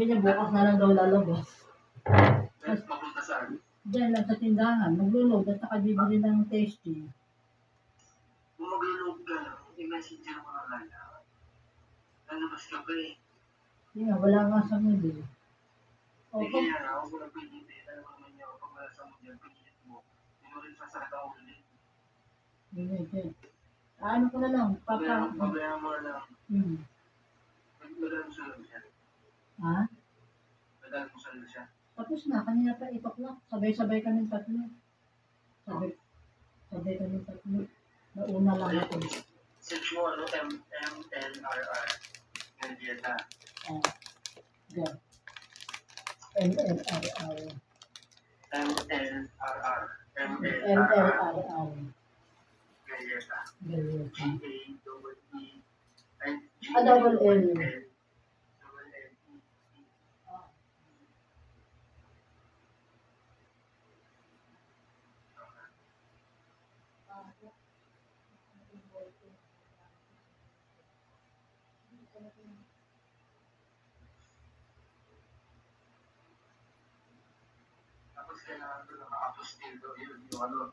sabi niya bukas na lang daw lalabas. Mapunta saan? Diyan lang sa tindahan, maglulog at saka bibili ng tasty. Kung maglulog ka lang, i-messenger mo na lang. Lalabas ka pa eh. Hindi nga, wala nga sa mood eh. Hindi yan, ako ko lang pinitin. Alam mo naman niya, pag wala sa mood yan, pinitin mo. Hindi mo rin sasakta ulit. Hindi. Ano ko na lang, Pabayaan mo na lang. Madal mo sa siya. Ha? Madal mo sa siya. Tapos na, kanina pa 8 o'clock. Sabay-sabay kami tatlo. Sabay kami tatlo. Nauna lang ako. Search mo ano, MNRR. Mendieta. Go. MNRR. MNRR. MNRR. Mendieta. Galyeta. G-A-double-E. Double L. Tapos kailangan ko na maka-apostilo yun, yung ano,